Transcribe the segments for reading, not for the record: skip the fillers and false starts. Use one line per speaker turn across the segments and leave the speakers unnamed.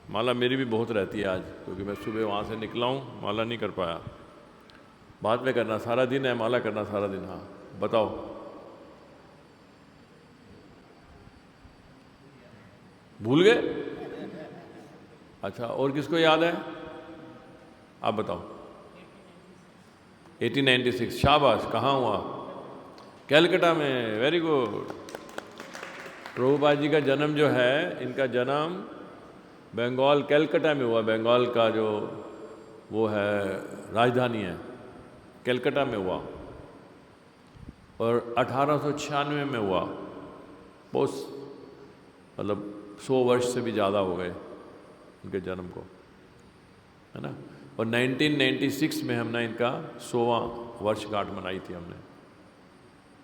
माला मेरी भी बहुत रहती है आज, क्योंकि मैं सुबह वहाँ से निकला हूँ, माला नहीं कर पाया। बाद में करना, सारा दिन है, माला करना सारा दिन। हाँ बताओ। भूल गए? अच्छा, और किसको याद है? आप बताओ। 1896, शाबाश। कहाँ हुआ? कलकत्ता में। Very good. प्रभुपाद जी का जन्म जो है, इनका जन्म बंगाल, कलकत्ता में हुआ। बंगाल का जो वो है राजधानी है, कलकत्ता में हुआ, और 1896 में हुआ। बहुत मतलब 100 वर्ष से भी ज़्यादा हो गए इनके जन्म को, है ना। और 1996 में हमने इनका 100वां वर्षगांठ मनाई थी हमने,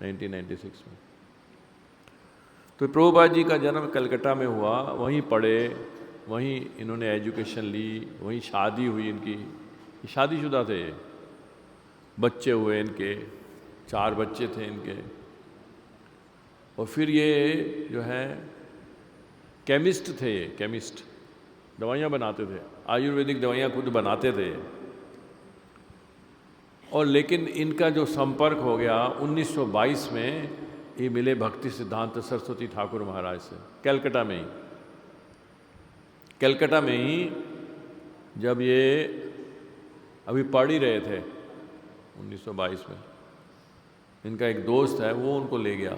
1996 में। तो प्रभुपाद जी का जन्म कलकत्ता में हुआ, वहीं पढ़े, वहीं इन्होंने एजुकेशन ली, वहीं शादी हुई इनकी। शादीशुदा थे, बच्चे हुए इनके, 4 बच्चे थे इनके। और फिर ये जो है केमिस्ट थे, ये केमिस्ट, दवाइयाँ बनाते थे, आयुर्वेदिक दवाइयाँ खुद बनाते थे। और लेकिन इनका जो संपर्क हो गया 1922 में, ये मिले भक्ति सिद्धांत सरस्वती ठाकुर महाराज से, कलकत्ता में ही। कलकत्ता में ही जब ये अभी पढ़ ही रहे थे 1922 में, इनका एक दोस्त है, वो उनको ले गया।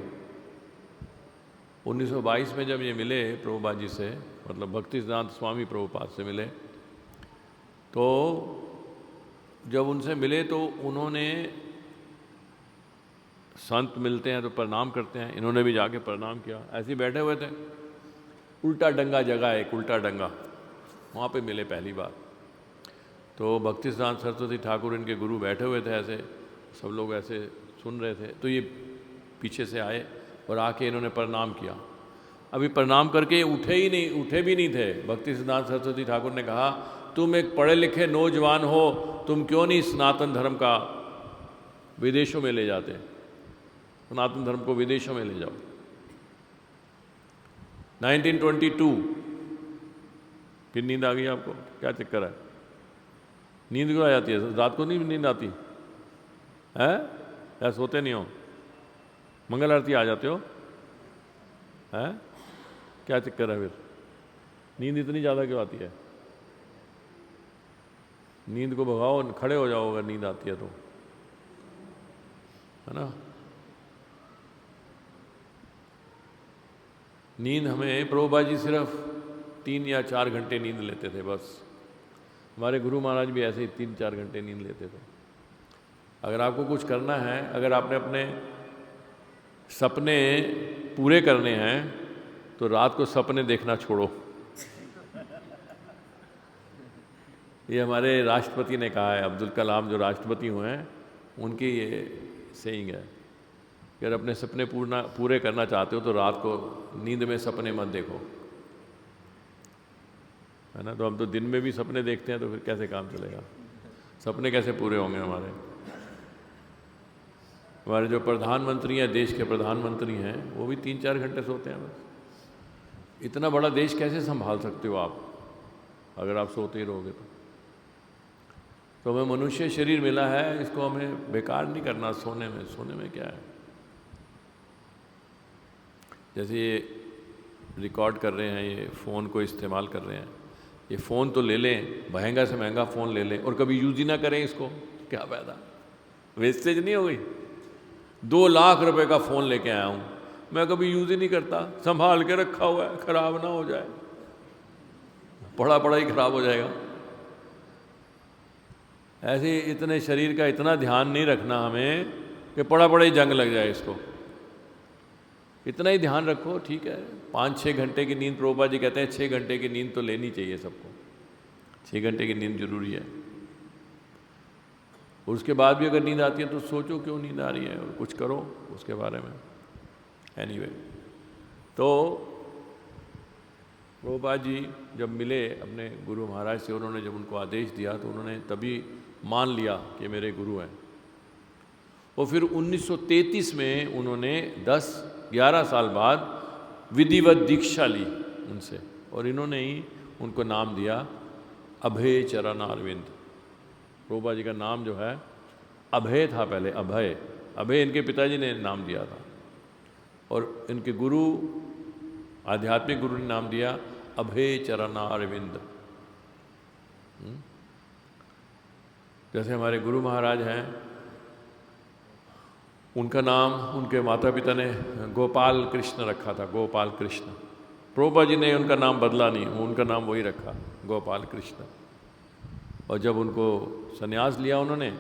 1922 में जब ये मिले प्रभुपाद जी से, मतलब भक्ति सिद्धांत स्वामी प्रभुपाद से मिले, तो जब उनसे मिले तो उन्होंने, संत मिलते हैं तो प्रणाम करते हैं, इन्होंने भी जाके प्रणाम किया। ऐसे ही बैठे हुए थे, उल्टा डंगा जगह है एक, उल्टा डंगा, वहाँ पे मिले पहली बार। तो भक्ति सिद्धांत सरस्वती ठाकुर इनके गुरु बैठे हुए थे, ऐसे सब लोग ऐसे सुन रहे थे। तो ये पीछे से आए और आके इन्होंने प्रणाम किया। अभी प्रणाम करके उठे भी नहीं थे। भक्ति सिद्धांत सरस्वती ठाकुर ने कहा, तुम एक पढ़े लिखे नौजवान हो, तुम क्यों नहीं सनातन धर्म का विदेशों में ले जाते, सनातन धर्म को विदेशों में ले जाओ। 1922। फिर नींद आ गई आपको? क्या चक्कर है? नींद क्यों आ जाती है? रात को नहीं नींद आती है? या सोते नहीं हो? मंगल आरती आ जाते हो? है? क्या चक्कर है फिर? नींद इतनी ज़्यादा क्यों आती है? नींद को भगाओ, खड़े हो जाओ अगर नींद आती है तो, है ना। नींद हमें, प्रभुपाद जी सिर्फ 3 या 4 घंटे नींद लेते थे बस। हमारे गुरु महाराज भी ऐसे ही 3-4 घंटे नींद लेते थे। अगर आपको कुछ करना है, अगर आपने अपने सपने पूरे करने हैं, तो रात को सपने देखना छोड़ो। ये हमारे राष्ट्रपति ने कहा है, अब्दुल कलाम जो राष्ट्रपति हुए हैं, उनकी ये सेइंग है कि अगर अपने सपने पूरे करना चाहते हो तो रात को नींद में सपने मत देखो, है ना। तो हम तो दिन में भी सपने देखते हैं, तो फिर कैसे काम चलेगा? सपने कैसे पूरे होंगे हमारे? हमारे जो प्रधानमंत्री हैं, देश के प्रधानमंत्री हैं, वो भी 3-4 घंटे सोते हैं बस। इतना बड़ा देश कैसे संभाल सकते हो आप अगर आप सोते ही रहोगे तो हमें मनुष्य शरीर मिला है, इसको हमें बेकार नहीं करना सोने में क्या है। जैसे ये रिकॉर्ड कर रहे हैं, ये फ़ोन को इस्तेमाल कर रहे हैं, ये फ़ोन तो ले लें, महंगा से महंगा फ़ोन ले लें और कभी यूज़ ही ना करें इसको, क्या फ़ायदा? वेस्टेज नहीं हो गई? 2 लाख रुपए का फ़ोन लेके आया हूँ, मैं कभी यूज़ ही नहीं करता, संभाल के रखा हुआ है, ख़राब ना हो जाए, पड़ा ही ख़राब हो जाएगा। ऐसे इतने शरीर का इतना ध्यान नहीं रखना हमें कि पड़ा ही जंग लग जाए इसको। इतना ही ध्यान रखो, ठीक है। 5-6 घंटे की नींद, प्रभुपाद जी कहते हैं 6 घंटे की नींद तो लेनी चाहिए सबको, 6 घंटे की नींद जरूरी है। उसके बाद भी अगर नींद आती है तो सोचो क्यों नींद आ रही है और कुछ करो उसके बारे में। एनीवे, तो प्रभुपाद जी जब मिले अपने गुरु महाराज से, उन्होंने जब उनको आदेश दिया तो उन्होंने तभी मान लिया कि मेरे गुरु हैं। और फिर 1933 में उन्होंने 10-11 साल बाद विधिवत दीक्षा ली उनसे, और इन्होंने ही उनको नाम दिया अभय चरण अरविंद। प्रभुपाद जी का नाम जो है अभय था पहले, अभय। अभय इनके पिताजी ने नाम दिया था और इनके गुरु, आध्यात्मिक गुरु ने नाम दिया अभय चरण अरविंद। जैसे हमारे गुरु महाराज हैं, उनका नाम उनके माता पिता ने गोपाल कृष्ण रखा था, गोपाल कृष्ण। प्रभुपाद जी ने उनका नाम बदला नहीं, उनका नाम वही रखा, गोपाल कृष्ण। और जब उनको संन्यास लिया उन्होंने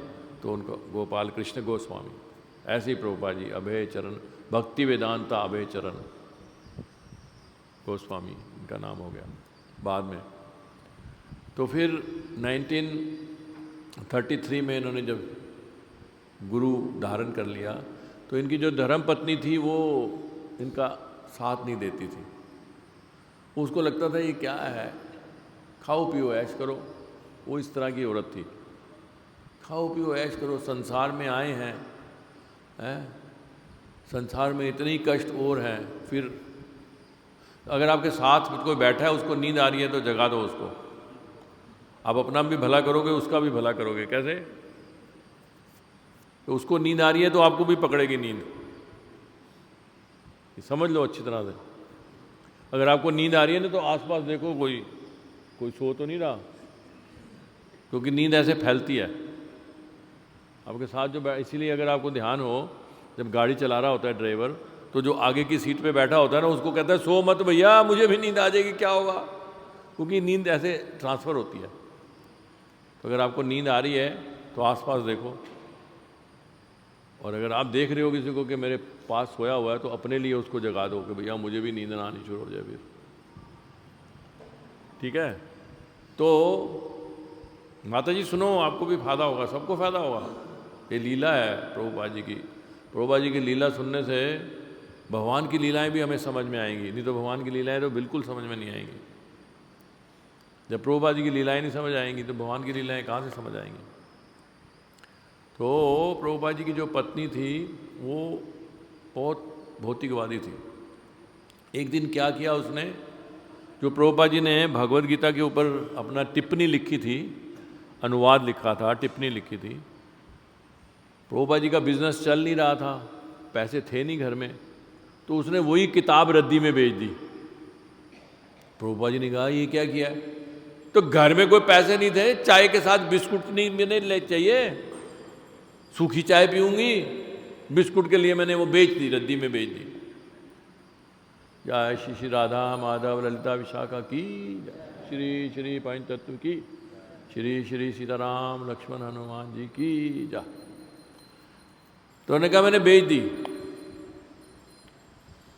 तो उनको गोपाल कृष्ण गोस्वामी। ऐसे ही प्रभुपाद जी अभय चरण, भक्ति वेदांता अभय चरण गोस्वामी इनका नाम हो गया बाद में। तो फिर 1933 में इन्होंने जब गुरु धारण कर लिया तो इनकी जो धर्म पत्नी थी वो इनका साथ नहीं देती थी। उसको लगता था ये क्या है, खाओ पियो ऐश करो। वो इस तरह की औरत थी, खाओ पियो ऐश करो, संसार में आए हैं, संसार में इतनी कष्ट और हैं। फिर अगर आपके साथ कोई बैठा है उसको नींद आ रही है तो जगा दो उसको। आप अपना भी भला करोगे, उसका भी भला करोगे। कैसे? तो उसको नींद आ रही है तो आपको भी पकड़ेगी नींद, ये समझ लो अच्छी तरह से। अगर आपको नींद आ रही है ना तो आसपास देखो कोई सो तो नहीं रहा, क्योंकि नींद ऐसे फैलती है आपके साथ जो इसीलिए अगर आपको ध्यान हो, जब गाड़ी चला रहा होता है ड्राइवर, तो जो आगे की सीट पे बैठा होता है ना उसको कहता है सो मत भैया, मुझे भी नींद आ जाएगी, क्या होगा, क्योंकि नींद ऐसे ट्रांसफ़र होती है। तो अगर आपको नींद आ रही है तो आसपास देखो, और अगर आप देख रहे हो किसी को कि मेरे पास सोया हुआ है तो अपने लिए उसको जगा दो कि भैया मुझे भी नींद ना आनी शुरू हो जाए फिर। ठीक है? तो माता जी सुनो, आपको भी फायदा होगा, सबको फायदा होगा। ये लीला है प्रभुपाद जी की। प्रभुपाद जी की लीला सुनने से भगवान की लीलाएं भी हमें समझ में आएंगी, नहीं तो भगवान की लीलाएं तो बिल्कुल समझ में नहीं आएंगी। जब प्रभुपाद जी की लीलाएं नहीं समझ आएंगी तो भगवान की लीलाएं कहाँ से समझ आएंगी। तो प्रभुपाद जी की जो पत्नी थी वो बहुत भौतिकवादी थी। एक दिन क्या किया उसने, जो प्रभुपाद जी ने भगवद गीता के ऊपर अपना टिप्पणी लिखी थी, अनुवाद लिखा था, टिप्पणी लिखी थी। प्रभुपाद जी का बिजनेस चल नहीं रहा था, पैसे थे नहीं घर में, तो उसने वही किताब रद्दी में बेच दी। प्रभुपाद जी ने कहा ये क्या किया है? तो घर में कोई पैसे नहीं थे, चाय के साथ बिस्कुट नहीं मैंने ले चाहिए, सूखी चाय पीऊंगी, बिस्कुट के लिए मैंने वो बेच दी, रद्दी में बेच दी। जय श्री श्री राधा माधव ललिता विशाखा की, श्री श्री पंच तत्व की, श्री श्री सीताराम लक्ष्मण हनुमान जी की जय। तो उन्होंने कहा मैंने बेच दी।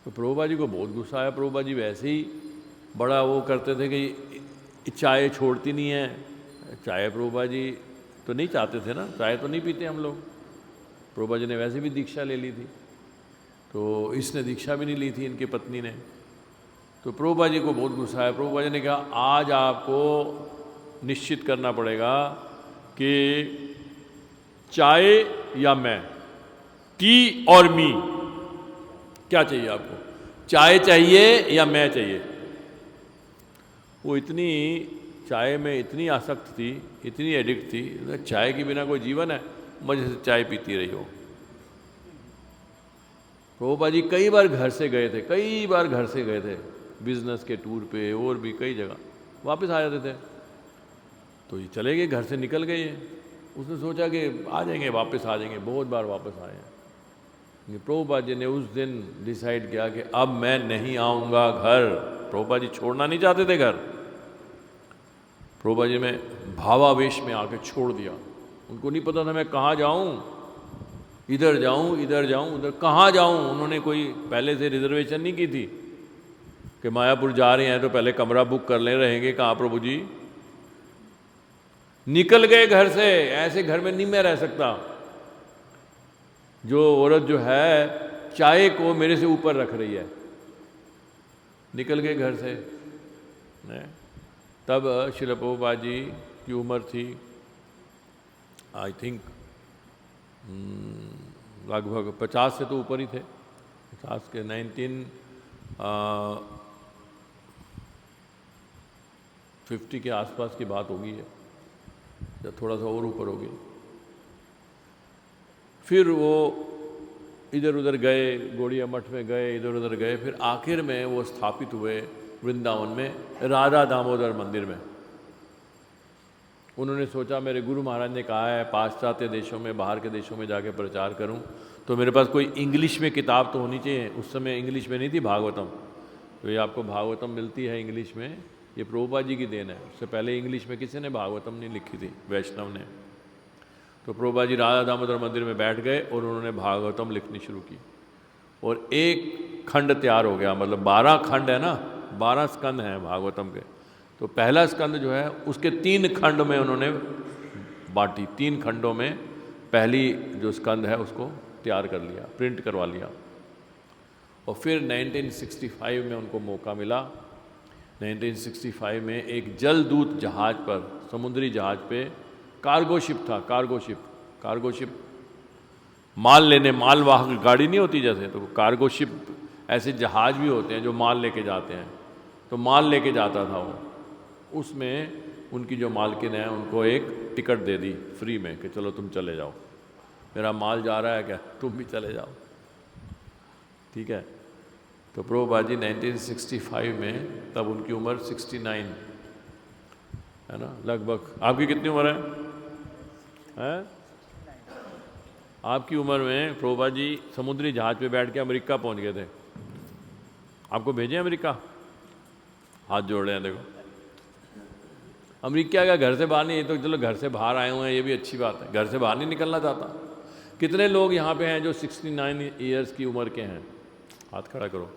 तो प्रभुपाद जी को बहुत गुस्सा आया। प्रभुपाद जी वैसे ही बड़ा वो करते थे कि चाय छोड़ती नहीं है। चाय प्रभुपाद जी तो नहीं चाहते थे ना, चाय तो नहीं पीते हम लोग। प्रभुपाद जी ने वैसे भी दीक्षा ले ली थी, तो इसने दीक्षा भी नहीं ली थी, इनकी पत्नी ने। तो प्रभुपाद जी को बहुत गुस्सा आया। प्रभुपाद जी ने कहा आज आपको निश्चित करना पड़ेगा कि चाय या मैं, टी और मी, क्या चाहिए आपको, चाय चाहिए या मैं चाहिए। वो इतनी चाय में इतनी आसक्त थी, इतनी एडिक्ट थी, चाय के बिना कोई जीवन है, मजे से चाय पीती रही हो। प्रभुपाद जी कई बार घर से गए थे, कई बार घर से गए थे, बिजनेस के टूर पे और भी कई जगह, वापस आ जाते थे। तो ये चले गए, घर से निकल गए। उसने सोचा कि आ जाएंगे, वापस आ जाएंगे, बहुत बार वापस आए हैं। प्रभुपाद जी ने उस दिन डिसाइड किया कि अब मैं नहीं आऊँगा घर। प्रभुपाद जी छोड़ना नहीं चाहते थे घर। प्रभुपाद जी में भावावेश में आके छोड़ दिया। उनको नहीं पता था मैं कहाँ जाऊँ, इधर जाऊँ, इधर जाऊँ, उधर कहाँ जाऊँ। उन्होंने कोई पहले से रिजर्वेशन नहीं की थी कि मायापुर जा रहे हैं तो पहले कमरा बुक कर ले, रहेंगे कहाँ प्रभु जी। निकल गए घर से। ऐसे घर में नहीं मैं रह सकता। जो औरत जो है चाय को मेरे से ऊपर रख रही है। निकल गए घर से। तब श्रील प्रभुपाद जी की उम्र थी आई थिंक लगभग 50 से तो ऊपर ही थे, 50 के 19 50 के आसपास की बात होगी है, या थोड़ा सा और ऊपर होगी। फिर वो इधर उधर गए, गौड़िया मठ में गए, इधर उधर गए, फिर आखिर में वो स्थापित हुए वृंदावन में राधा दामोदर मंदिर में। उन्होंने सोचा मेरे गुरु महाराज ने कहा है पाश्चात्य देशों में, बाहर के देशों में जाके प्रचार करूं, तो मेरे पास कोई इंग्लिश में किताब तो होनी चाहिए। उस समय इंग्लिश में नहीं थी भागवतम, तो ये आपको भागवतम मिलती है इंग्लिश में, ये प्रभुपाद जी की देन है। उससे पहले इंग्लिश में किसी ने भागवतम नहीं लिखी थी, वैष्णव ने। तो प्रभुपाद जी राधा दामोदर मंदिर में बैठ गए और उन्होंने भागवतम लिखनी शुरू की, और एक खंड तैयार हो गया। मतलब 12 खंड है ना, 12 स्कंद हैं भागवतम के। तो पहला स्कंद जो है उसके 3 खंड में उन्होंने बांटी, 3 खंडों में पहली जो स्कंद है उसको तैयार कर लिया, प्रिंट करवा लिया। और फिर 1965 में उनको मौका मिला। 1965 में एक जलदूत जहाज पर, समुद्री जहाज पे, कार्गो शिप था, कार्गो शिप माल लेने, मालवाहक गाड़ी नहीं होती जैसे, तो कार्गो शिप ऐसे जहाज भी होते हैं जो माल लेके जाते हैं, तो माल लेके जाता था वो। उसमें उनकी जो मालकिन है उनको एक टिकट दे दी फ्री में कि चलो तुम चले जाओ, मेरा माल जा रहा है क्या, तुम भी चले जाओ, ठीक है। तो प्रभुपाद जी 1965 में, तब उनकी उम्र 69 है ना लगभग। आपकी कितनी उम्र है? आपकी उम्र में प्रभुपाद जी समुद्री जहाज पे बैठ के अमेरिका पहुंच गए थे। आपको भेजे अमेरिका? हाथ जोड़ रहे हैं देखो। अमेरिका का घर से बाहर नहीं, तो चलो घर से बाहर आए हुए हैं, ये भी अच्छी बात है। घर से बाहर नहीं निकलना चाहता। कितने लोग यहाँ पे हैं जो 69 ईयर्स की उम्र के हैं? हाथ खड़ा करो,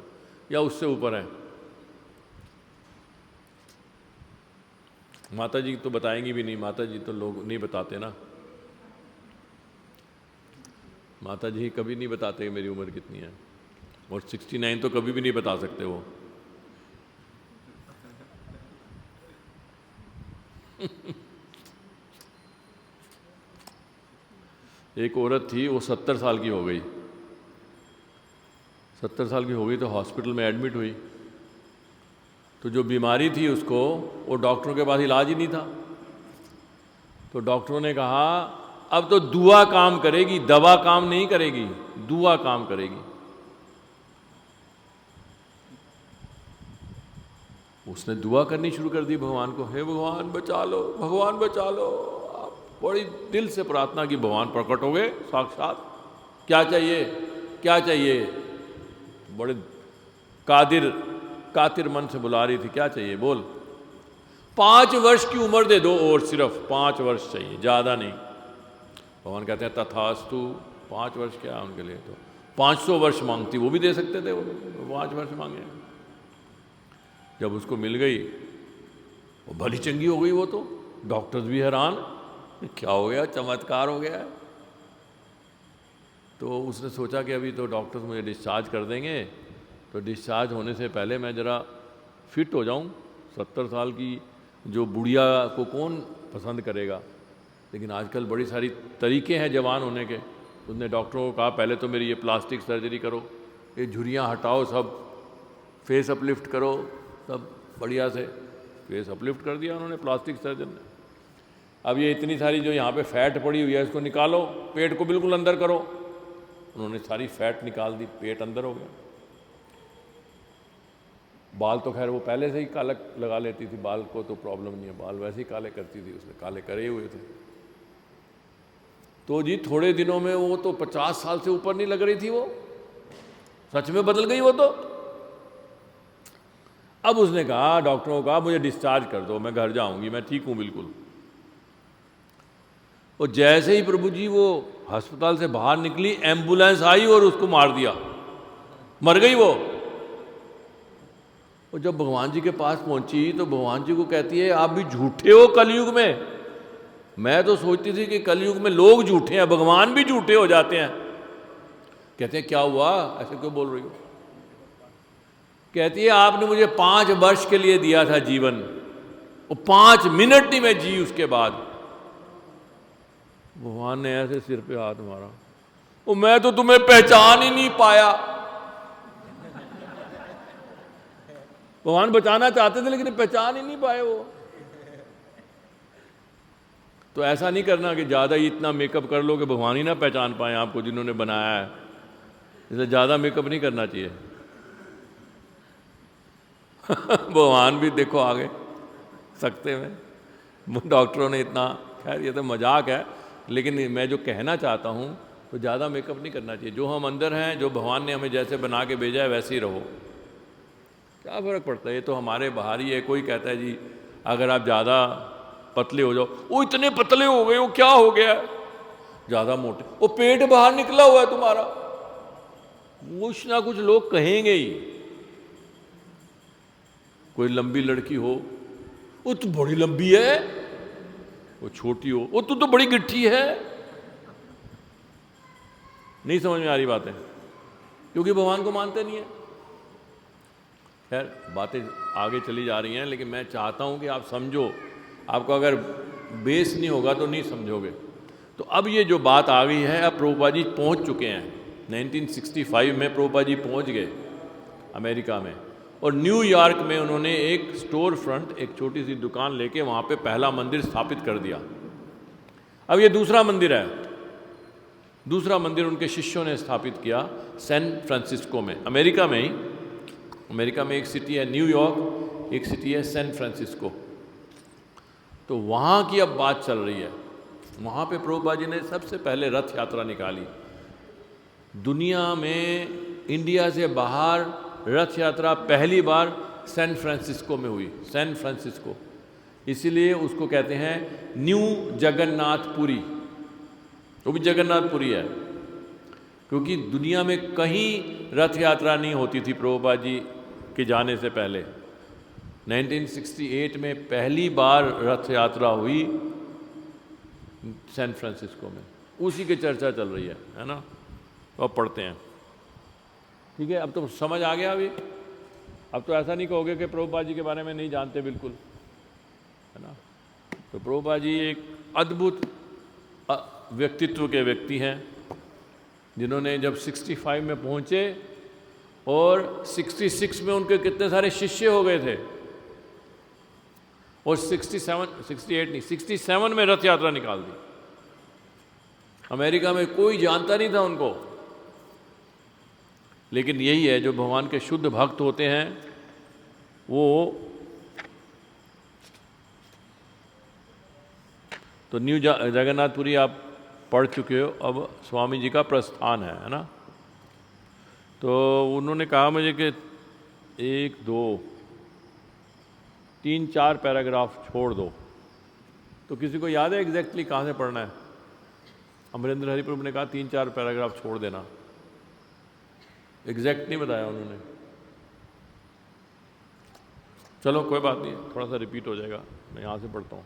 या उससे ऊपर हैं? माता जी तो बताएंगी भी नहीं, माता जी तो लोग नहीं बताते ना, माता जी कभी नहीं बताते मेरी उम्र कितनी है, और 69 तो कभी भी नहीं बता सकते वो। एक औरत थी, वो 70 साल की हो गई, 70 साल की हो गई, तो हॉस्पिटल में एडमिट हुई। तो जो बीमारी थी उसको, वो डॉक्टरों के पास इलाज ही नहीं था। तो डॉक्टरों ने कहा अब तो दुआ काम करेगी, दवा काम नहीं करेगी, दुआ काम करेगी। उसने दुआ करनी शुरू कर दी भगवान को, हे भगवान बचा लो, भगवान बचा लो। बड़ी दिल से प्रार्थना की, भगवान प्रकट हो गए साक्षात। क्या चाहिए, क्या चाहिए? बड़े कातिर मन से बुला रही थी, क्या चाहिए बोल? 5 वर्ष की उम्र दे दो, और सिर्फ 5 वर्ष चाहिए, ज़्यादा नहीं। भगवान कहते हैं तथास्तु। 5 वर्ष क्या है उनके लिए, तो 500 वर्ष मांगती, वो भी दे सकते थे, वो 5 वर्ष मांगे। जब उसको मिल गई, वो भली चंगी हो गई। वो तो डॉक्टर्स भी हैरान, क्या हो गया, चमत्कार हो गया। तो उसने सोचा कि अभी तो डॉक्टर्स मुझे डिस्चार्ज कर देंगे, तो डिस्चार्ज होने से पहले मैं ज़रा फिट हो जाऊं। 70 साल की जो बुढ़िया को कौन पसंद करेगा, लेकिन आजकल बड़ी सारी तरीके हैं जवान होने के। उसने डॉक्टरों को कहा पहले तो मेरी ये प्लास्टिक सर्जरी करो, ये झुर्रियाँ हटाओ, सब फेस अपलिफ्ट करो, सब बढ़िया से फेस अपलिफ्ट कर दिया उन्होंने, प्लास्टिक सर्जन ने। अब ये इतनी सारी जो यहाँ पे फैट पड़ी हुई है इसको निकालो, पेट को बिल्कुल अंदर करो। उन्होंने सारी फैट निकाल दी, पेट अंदर हो गया। बाल तो खैर वो पहले से ही काला लगा लेती थी, बाल को तो प्रॉब्लम नहीं है, बाल वैसे ही काले करती थी, उसने काले करे हुए थे। तो जी थोड़े दिनों में वो तो 50 साल से ऊपर नहीं लग रही थी, वो सच में बदल गई वो तो। अब उसने कहा, डॉक्टरों को कहा मुझे डिस्चार्ज कर दो, मैं घर जाऊंगी, मैं ठीक हूं बिल्कुल। और जैसे ही प्रभु जी वो अस्पताल से बाहर निकली, एम्बुलेंस आई और उसको मार दिया, मर गई वो। और जब भगवान जी के पास पहुंची तो भगवान जी को कहती है आप भी झूठे हो कलयुग में। मैं तो सोचती थी कि कलयुग में लोग झूठे हैं, भगवान भी झूठे हो जाते हैं। कहते हैं क्या हुआ, ऐसे क्यों बोल रही हो? कहती है आपने मुझे 5 वर्ष के लिए दिया था जीवन, वो 5 मिनट नहीं मैं जी उसके बाद। भगवान ने ऐसे सिर पे हाथ मारा, वो मैं तो तुम्हें पहचान ही नहीं पाया। भगवान बचाना चाहते थे लेकिन पहचान ही नहीं पाए वो। तो ऐसा नहीं करना कि ज़्यादा ही इतना मेकअप कर लो कि भगवान ही ना पहचान पाए आपको जिन्होंने बनाया है, इसलिए ज़्यादा मेकअप नहीं करना चाहिए। भगवान भी देखो आगे सकते में, डॉक्टरों ने इतना, खैर ये तो मजाक है, लेकिन मैं जो कहना चाहता हूँ तो ज़्यादा मेकअप नहीं करना चाहिए। जो हम अंदर हैं, जो भगवान ने हमें जैसे बना के भेजा है वैसे ही रहो, क्या फ़र्क पड़ता है। ये तो हमारे बाहर ही है। कोई कहता है जी अगर आप ज़्यादा पतले हो जाओ, वो इतने पतले हो गए, वो क्या हो गया, ज़्यादा मोटे, वो पेट बाहर निकला हुआ है तुम्हारा, कुछ ना कुछ लोग कहेंगे ही। कोई लंबी लड़की हो, वो तो बड़ी लंबी है, वो छोटी हो, वो तू तो बड़ी गिट्ठी है। नहीं समझ में आ रही बातें, क्योंकि भगवान को मानते नहीं है। खैर बातें आगे चली जा रही हैं, लेकिन मैं चाहता हूं कि आप समझो। आपको अगर बेस नहीं होगा तो नहीं समझोगे। तो अब ये जो बात आ गई है, अब प्रभुपाद जी पहुंच चुके हैं। 1965 में प्रभुपाद जी पहुंच गए अमेरिका में, और न्यूयॉर्क में उन्होंने एक स्टोर फ्रंट, एक छोटी सी दुकान लेके वहाँ पे पहला मंदिर स्थापित कर दिया। अब ये दूसरा मंदिर है, दूसरा मंदिर उनके शिष्यों ने स्थापित किया सैन फ्रांसिस्को में, अमेरिका में ही। अमेरिका में एक सिटी है न्यूयॉर्क, एक सिटी है सैन फ्रांसिस्को। तो वहाँ की अब बात चल रही है। वहाँ पे प्रभुपाद जी ने सबसे पहले रथ यात्रा निकाली। दुनिया में इंडिया से बाहर रथ यात्रा पहली बार सैन फ्रांसिस्को में हुई। सैन फ्रांसिस्को, इसीलिए उसको कहते हैं न्यू जगन्नाथपुरी। वो भी जगन्नाथपुरी है, क्योंकि दुनिया में कहीं रथ यात्रा नहीं होती थी प्रभुपाद जी के जाने से पहले। 1968 में पहली बार रथ यात्रा हुई सैन फ्रांसिस्को में। उसी की चर्चा चल रही है ना। तो अब पढ़ते हैं, ठीक है। अब तो समझ आ गया। अभी अब तो ऐसा नहीं कहोगे कि प्रभुपाद जी के बारे में नहीं जानते बिल्कुल, है ना। तो प्रभुपाद जी एक अद्भुत व्यक्तित्व के व्यक्ति हैं, जिन्होंने जब 65 में पहुँचे और 66 में उनके कितने सारे शिष्य हो गए थे, और 67 में रथ यात्रा निकाल दी। अमेरिका में कोई जानता नहीं था उनको। लेकिन यही है, जो भगवान के शुद्ध भक्त होते हैं वो तो न्यू जगन्नाथपुरी आप पढ़ चुके हो। अब स्वामी जी का प्रस्थान है ना। तो उन्होंने कहा मुझे कि 1, 2, 3, 4 पैराग्राफ छोड़ दो। तो किसी को याद है एग्जैक्टली कहाँ से पढ़ना है? अमरेंद्र हरि प्रभु ने कहा 3, 4 पैराग्राफ छोड़ देना। एग्जैक्ट नहीं बताया उन्होंने। चलो कोई बात नहीं, थोड़ा सा रिपीट हो जाएगा। मैं यहाँ से पढ़ता हूँ।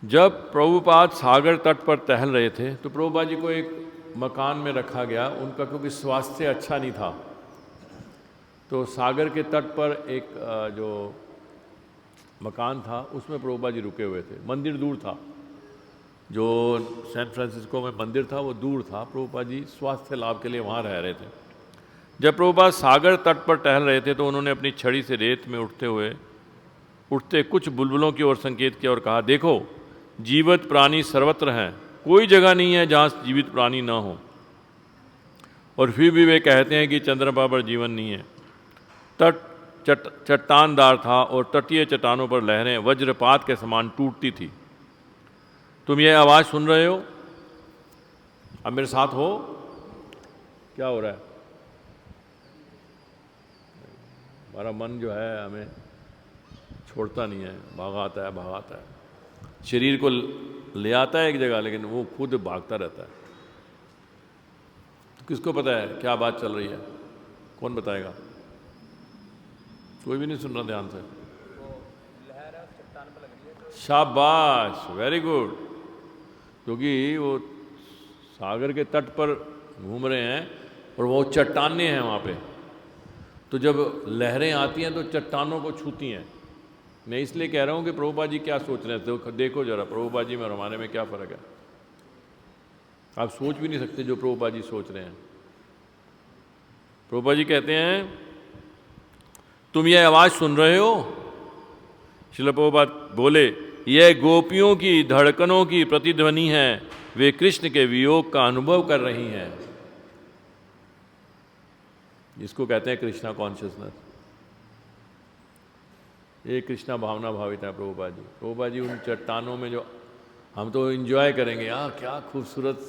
जब प्रभुपाद सागर तट पर टहल रहे थे तो प्रभुपाद जी को एक मकान में रखा गया। उनका क्योंकि स्वास्थ्य अच्छा नहीं था, तो सागर के तट पर एक जो मकान था उसमें प्रभुपाद जी रुके हुए थे। मंदिर दूर था, जो सैन फ्रांसिस्को में मंदिर था वो दूर था। प्रभुपाद जी स्वास्थ्य लाभ के लिए वहाँ रह रहे थे। जब प्रभुपाद सागर तट पर टहल रहे थे तो उन्होंने अपनी छड़ी से रेत में उठते कुछ बुलबुलों की ओर संकेत किया और कहा, देखो जीवित प्राणी सर्वत्र हैं, कोई जगह नहीं है जहाँ जीवित प्राणी ना हो। और फिर भी वे कहते हैं कि चंद्रमा पर जीवन नहीं है। तट चट्टानदार था और तटीय चट्टानों पर लहरें वज्रपात के समान टूटती थी। तुम ये आवाज़ सुन रहे हो? अब मेरे साथ हो? क्या हो रहा है? हमारा मन जो है हमें छोड़ता नहीं है, भागाता है। शरीर को ले आता है एक जगह, लेकिन वो खुद भागता रहता है। तो किसको पता है क्या बात चल रही है? कौन बताएगा? कोई भी नहीं सुन रहा ध्यान से। शाबाश, वेरी गुड। क्योंकि वो सागर के तट पर घूम रहे हैं और वो चट्टानें हैं वहाँ पे, तो जब लहरें आती हैं तो चट्टानों को छूती हैं। मैं इसलिए कह रहा हूँ कि प्रभुपाद जी क्या सोच रहे हैं। तो देखो जरा प्रभुपाद जी में और हमारे में क्या फ़र्क है। आप सोच भी नहीं सकते जो प्रभुपाद जी सोच रहे हैं। प्रभुपाद जी कहते हैं, तुम ये आवाज़ सुन रहे हो? श्रील प्रभुपाद बोले, यह गोपियों की धड़कनों की प्रतिध्वनि है, वे कृष्ण के वियोग का अनुभव कर रही हैं। जिसको कहते हैं कृष्णा कॉन्शियसनेस, ये कृष्णा भावना भावित है प्रभुपाद जी। प्रभुपाद जी उन चट्टानों में जो हम तो एंजॉय करेंगे, क्या खूबसूरत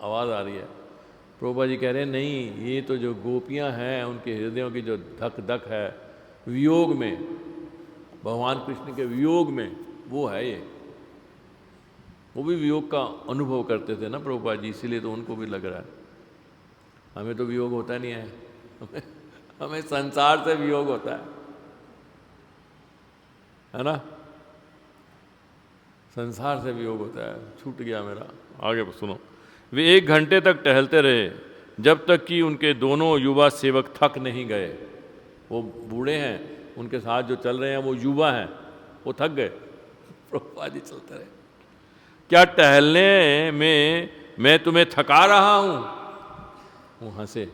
आवाज़ आ रही है, प्रभुपाद जी कह रहे हैं नहीं, ये तो जो गोपियां हैं उनके हृदयों की जो धक धक है वियोग में, भगवान कृष्ण के वियोग में, वो है ये। वो भी वियोग का अनुभव करते थे ना प्रभुपाद जी, इसीलिए तो उनको भी लग रहा है। हमें तो वियोग होता नहीं है, हमें संसार से वियोग होता है ना, संसार से वियोग होता है। छूट गया मेरा, आगे सुनो। वे 1 घंटे तक टहलते रहे, जब तक कि उनके दोनों युवा सेवक थक नहीं गए। वो बूढ़े हैं, उनके साथ जो चल रहे हैं वो युवा हैं, वो थक गए। प्रभुपाद जी चलते रहे, क्या टहलने में मैं तुम्हें थका रहा हूँ? वो हंसे,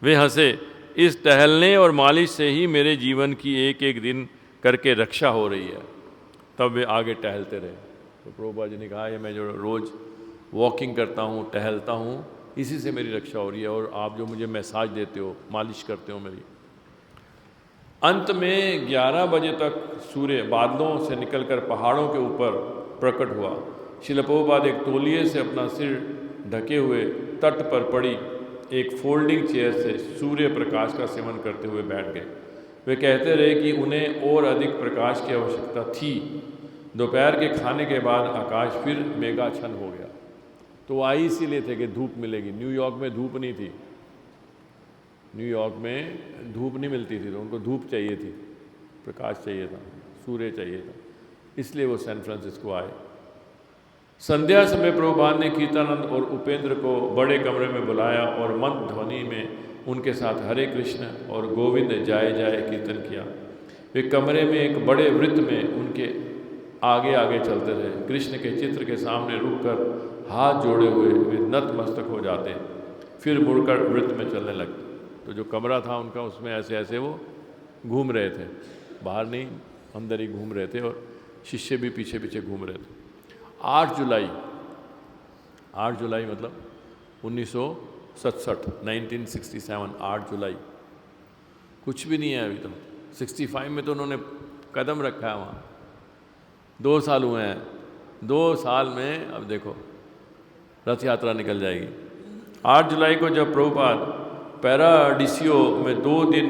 वे हंसे, इस टहलने और मालिश से ही मेरे जीवन की एक एक दिन करके रक्षा हो रही है। तब वे आगे टहलते रहे। तो प्रभुपाद जी ने कहा, ये मैं जो रोज़ वॉकिंग करता हूँ, टहलता हूँ, इसी से मेरी रक्षा हो रही है, और आप जो मुझे मैसाज देते हो, मालिश करते हो मेरी। अंत में 11 बजे तक सूर्य बादलों से निकलकर पहाड़ों के ऊपर प्रकट हुआ। श्रील प्रभुपाद एक तौलिए से अपना सिर ढके हुए तट पर पड़ी एक फोल्डिंग चेयर से सूर्य प्रकाश का सेवन करते हुए बैठ गए। वे कहते रहे कि उन्हें और अधिक प्रकाश की आवश्यकता थी। दोपहर के खाने के बाद आकाश फिर मेघाच्छन्न हो गया। तो वो आई इसीलिए थे कि धूप मिलेगी। न्यूयॉर्क में धूप नहीं थी, न्यूयॉर्क में धूप नहीं मिलती थी, तो उनको धूप चाहिए थी, प्रकाश चाहिए था, सूर्य चाहिए था, इसलिए वो सैन फ्रांसिस्को आए। संध्या समय प्रभुपाद ने कीर्तनानंद और उपेंद्र को बड़े कमरे में बुलाया और मंद ध्वनि में उनके साथ हरे कृष्ण और गोविंद जय जय कीर्तन किया। वे कमरे में एक बड़े वृत्त में उनके आगे आगे चलते रहे। कृष्ण के चित्र के सामने रुककर हाथ जोड़े हुए वे नतमस्तक हो जाते, फिर मुड़कर वृत्त में चलने लगते। तो जो कमरा था उनका, उसमें ऐसे ऐसे वो घूम रहे थे, बाहर नहीं अंदर ही घूम रहे थे, और शिष्य भी पीछे पीछे घूम रहे थे। 8 जुलाई मतलब 1967, 1967, 8 जुलाई। कुछ भी नहीं है अभी तो। 65 में तो उन्होंने कदम रखा है वहाँ। 2 साल हुए हैं, 2 साल में अब देखो रथ यात्रा निकल जाएगी। 8 जुलाई को जब प्रभुपाद पैराडिसियो में 2 दिन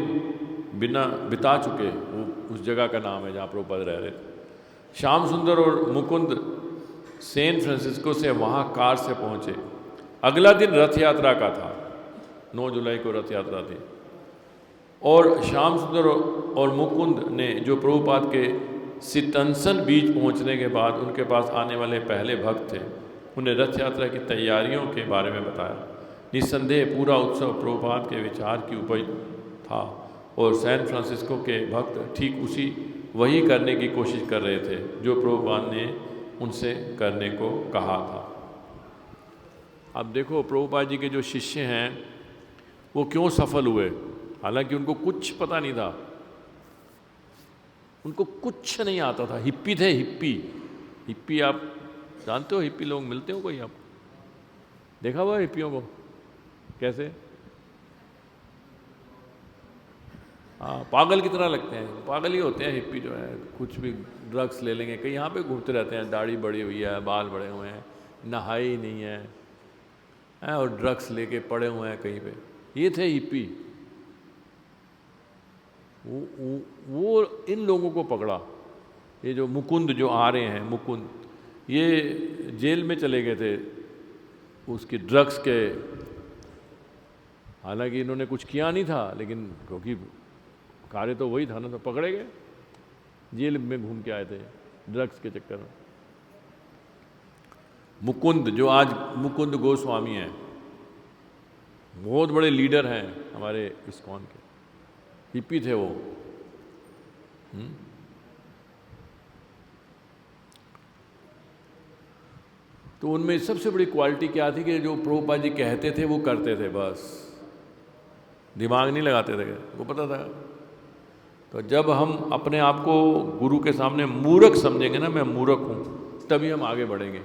बिता चुके, वो उस जगह का नाम है जहाँ प्रभुपाद रह रहे थे, श्याम सुंदर और मुकुंद सैन फ्रांसिस्को से वहाँ कार से पहुँचे। अगला दिन रथ यात्रा का था, 9 जुलाई को रथ यात्रा थी, और श्याम सुंदर और मुकुंद ने जो प्रभुपाद के सितंसन बीच पहुँचने के बाद उनके पास आने वाले पहले भक्त थे, उन्हें रथ यात्रा की तैयारियों के बारे में बताया। निस्संदेह पूरा उत्सव प्रभुपाद के विचार की उपज था, और सैन फ्रांसिस्को के भक्त ठीक वही करने की कोशिश कर रहे थे जो प्रभुपाद ने उनसे करने को कहा था। अब देखो प्रभुपाद जी के जो शिष्य हैं वो क्यों सफल हुए, हालांकि उनको कुछ पता नहीं था, उनको कुछ नहीं आता था। हिप्पी थे, हिप्पी आप जानते हो, हिप्पी लोग मिलते हो कोई, आप देखा हुआ हिप्पियों को कैसे? हाँ, पागल की तरह लगते हैं, पागल ही होते हैं हिप्पी जो है। कुछ भी ड्रग्स ले लेंगे, कहीं यहाँ पे घूमते रहते हैं, दाढ़ी बड़ी हुई है, बाल बड़े हुए हैं, नहाए ही नहीं है, और ड्रग्स लेके पड़े हुए हैं कहीं पे। ये थे हिप्पी। वो इन लोगों को पकड़ा। ये जो मुकुंद जो आ रहे हैं, मुकुंद ये जेल में चले गए थे उसकी ड्रग्स के, हालांकि इन्होंने कुछ किया नहीं था, लेकिन क्योंकि कार्य तो वही था ना, तो पकड़े गए, जेल में घूम के आए थे ड्रग्स के चक्कर में। मुकुंद जो आज मुकुंद गोस्वामी हैं, बहुत बड़े लीडर हैं हमारे इस्कॉन के, हिप्पी थे वो। तो उनमें सबसे बड़ी क्वालिटी क्या थी कि जो प्रभुपाद जी कहते थे वो करते थे, बस दिमाग नहीं लगाते थे, वो पता था तो जब हम अपने आप को गुरु के सामने मूर्ख समझेंगे ना, मैं मूर्ख हूँ, तभी हम आगे बढ़ेंगे।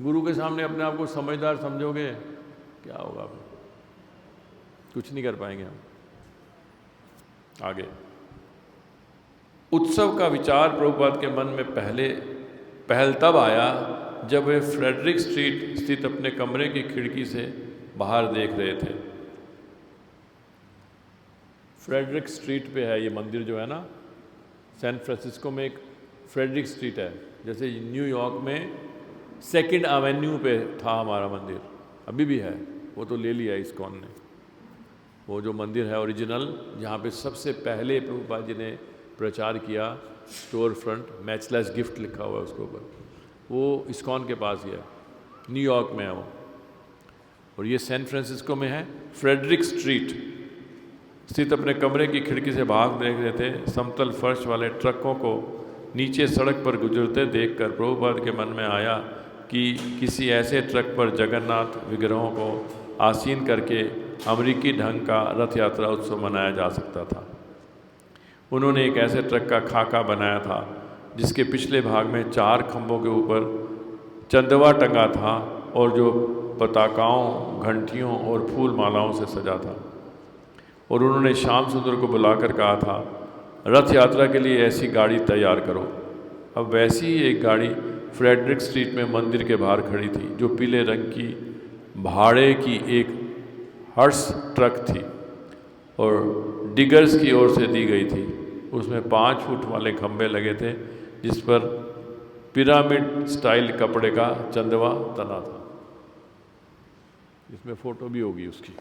गुरु के सामने अपने आप को समझदार समझोगे, क्या होगा? कुछ नहीं कर पाएंगे हम आगे। उत्सव का विचार प्रभुपाद के मन में पहल तब आया जब वे फ्रेडरिक स्ट्रीट स्थित अपने कमरे की खिड़की से बाहर देख रहे थे। फ्रेडरिक स्ट्रीट पे है ये मंदिर जो है ना, सैन फ्रांसिस्को में एक फ्रेडरिक स्ट्रीट है, जैसे न्यूयॉर्क में 2nd एवेन्यू पे था हमारा मंदिर, अभी भी है, वो तो ले लिया इस्कॉन ने। वो जो मंदिर है ओरिजिनल, जहाँ पे सबसे पहले प्रभुपाद जी ने प्रचार किया, स्टोर फ्रंट मैचलेस गिफ्ट लिखा हुआ है उसके ऊपर, वो इस्कॉन के पास ही है, न्यूयॉर्क में है वो। और ये सैन फ्रांसिस्को में है। फ्रेडरिक स्ट्रीट स्थित अपने कमरे की खिड़की से बाहर देख रहे थे। समतल फर्श वाले ट्रकों को नीचे सड़क पर गुजरते देखकर प्रभुपाद के मन में आया कि किसी ऐसे ट्रक पर जगन्नाथ विग्रहों को आसीन करके अमेरिकी ढंग का रथ यात्रा उत्सव मनाया जा सकता था। उन्होंने एक ऐसे ट्रक का खाका बनाया था जिसके पिछले भाग में 4 खंभों के ऊपर चंदवा टंगा था और जो पताकाओं, घंटियों और फूल मालाओं से सजा था। और उन्होंने श्याम सुंदर को बुलाकर कहा था, रथ यात्रा के लिए ऐसी गाड़ी तैयार करो। अब वैसी ही एक गाड़ी फ्रेडरिक स्ट्रीट में मंदिर के बाहर खड़ी थी, जो पीले रंग की भाड़े की एक हर्स ट्रक थी और डिगर्स की ओर से दी गई थी। उसमें 5 फुट वाले खंभे लगे थे जिस पर पिरामिड स्टाइल कपड़े का चंदवा तना था। इसमें फोटो भी होगी उसकी।